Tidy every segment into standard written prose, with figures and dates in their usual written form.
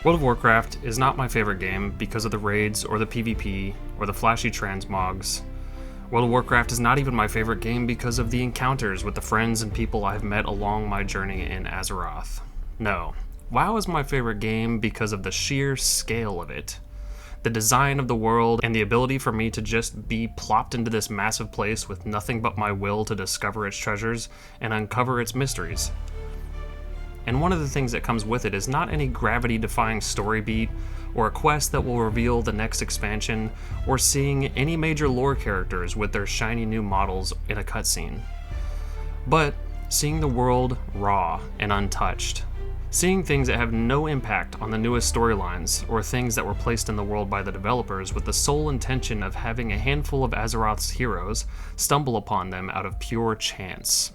World of Warcraft is not my favorite game because of the raids or the PvP or the flashy transmogs. World of Warcraft is not even my favorite game because of the encounters with the friends and people I've met along my journey in Azeroth. No, WoW is my favorite game because of the sheer scale of it. The design of the world and the ability for me to just be plopped into this massive place with nothing but my will to discover its treasures and uncover its mysteries. And one of the things that comes with it is not any gravity-defying story beat, or a quest that will reveal the next expansion, or seeing any major lore characters with their shiny new models in a cutscene. But seeing the world raw and untouched. Seeing things that have no impact on the newest storylines, or things that were placed in the world by the developers with the sole intention of having a handful of Azeroth's heroes stumble upon them out of pure chance.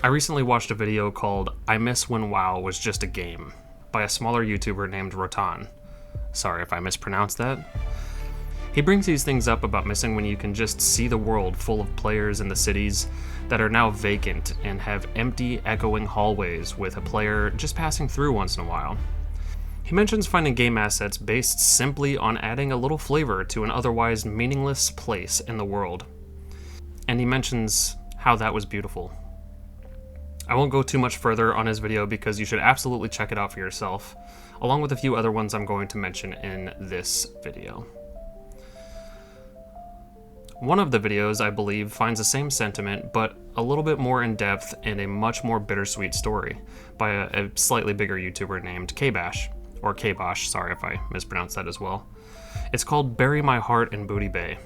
I recently watched a video called I Miss When WoW Was Just a Game by a smaller YouTuber named Rotan. Sorry if I mispronounced that. He brings these things up about missing when you can just see the world full of players in the cities that are now vacant and have empty, echoing hallways with a player just passing through once in a while. He mentions finding game assets based simply on adding a little flavor to an otherwise meaningless place in the world. And he mentions how that was beautiful. I won't go too much further on his video because you should absolutely check it out for yourself, along with a few other ones I'm going to mention in this video. One of the videos, I believe, finds the same sentiment, but a little bit more in depth and a much more bittersweet story by a slightly bigger YouTuber named Kbash, or Kbosh, sorry if I mispronounced that as well. It's called Bury My Heart in Booty Bay.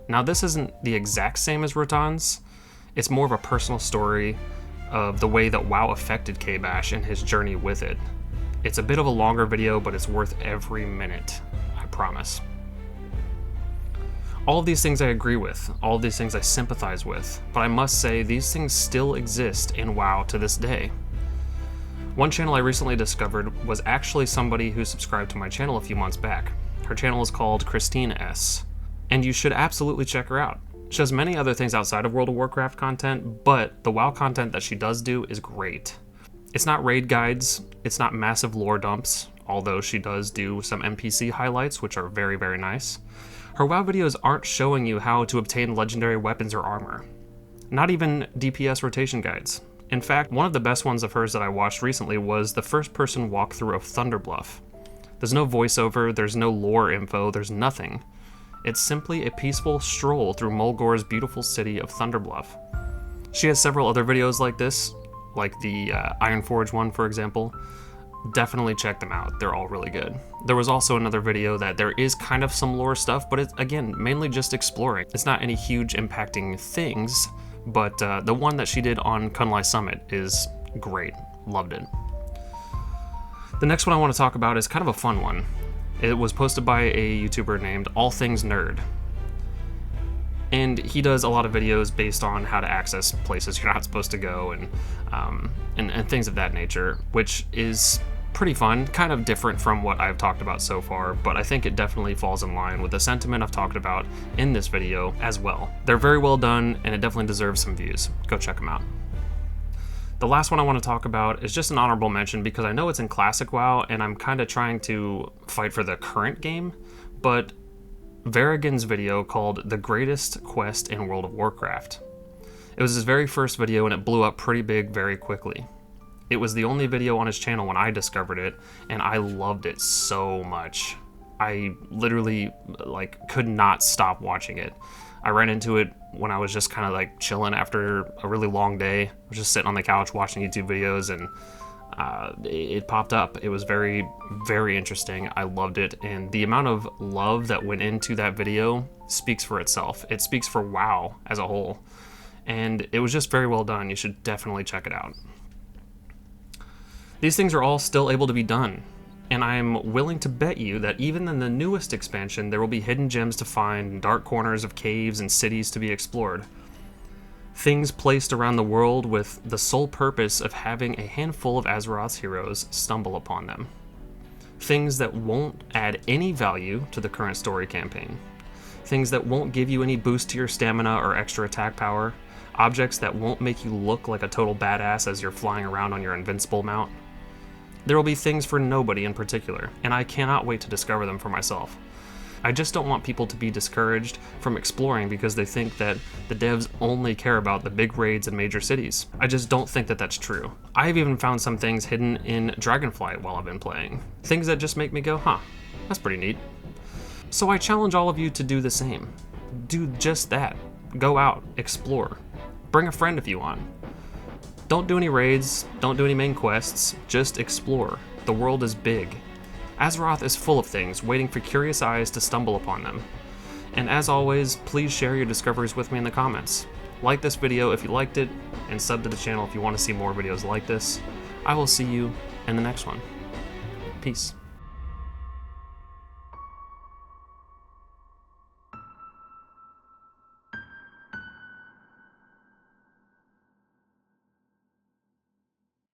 Now this isn't the exact same as Rotan's, it's more of a personal story of the way that WoW affected Kbash and his journey with it. It's a bit of a longer video, but it's worth every minute, I promise. All of these things I agree with, all of these things I sympathize with, but I must say these things still exist in WoW to this day. One channel I recently discovered was actually somebody who subscribed to my channel a few months back. Her channel is called Christine S, and you should absolutely check her out. She does many other things outside of World of Warcraft content, but the WoW content that she does do is great. It's not raid guides, it's not massive lore dumps, although she does do some NPC highlights, which are very, very nice. Her WoW videos aren't showing you how to obtain legendary weapons or armor. Not even DPS rotation guides. In fact, one of the best ones of hers that I watched recently was the first-person walkthrough of Bluff. There's no voiceover, there's no lore info, there's nothing. It's simply a peaceful stroll through Mulgore's beautiful city of Thunderbluff. She has several other videos like this, like the Ironforge one, for example. Definitely check them out, they're all really good. There was also another video that there is kind of some lore stuff, but it's, again, mainly just exploring. It's not any huge impacting things, but the one that she did on Kunlai Summit is great, loved it. The next one I want to talk about is kind of a fun one. It was posted by a YouTuber named AllThingsNerd. And he does a lot of videos based on how to access places you're not supposed to go and things of that nature, which is pretty fun, kind of different from what I've talked about so far, but I think it definitely falls in line with the sentiment I've talked about in this video as well. They're very well done, and it definitely deserves some views. Go check them out. The last one I want to talk about is just an honorable mention because I know it's in Classic WoW and I'm kind of trying to fight for the current game, but Verigan's video called The Greatest Quest in World of Warcraft. It was his very first video and it blew up pretty big very quickly. It was the only video on his channel when I discovered it, and I loved it so much. I literally could not stop watching it. I ran into it when I was just kind of chilling after a really long day. I was just sitting on the couch watching YouTube videos, and it popped up. It was very, very interesting. I loved it, and the amount of love that went into that video speaks for itself. It speaks for WoW as a whole, and it was just very well done. You should definitely check it out. These things are all still able to be done, and I'm willing to bet you that even in the newest expansion, there will be hidden gems to find, dark corners of caves and cities to be explored. Things placed around the world with the sole purpose of having a handful of Azeroth's heroes stumble upon them. Things that won't add any value to the current story campaign. Things that won't give you any boost to your stamina or extra attack power. Objects that won't make you look like a total badass as you're flying around on your invincible mount. There will be things for nobody in particular, and I cannot wait to discover them for myself. I just don't want people to be discouraged from exploring because they think that the devs only care about the big raids in major cities. I just don't think that that's true. I've even found some things hidden in Dragonflight while I've been playing. Things that just make me go, huh, that's pretty neat. So I challenge all of you to do the same. Do just that. Go out, explore. Bring a friend if you want. Don't do any raids, don't do any main quests, just explore. The world is big. Azeroth is full of things, waiting for curious eyes to stumble upon them. And as always, please share your discoveries with me in the comments. Like this video if you liked it, and sub to the channel if you want to see more videos like this. I will see you in the next one. Peace.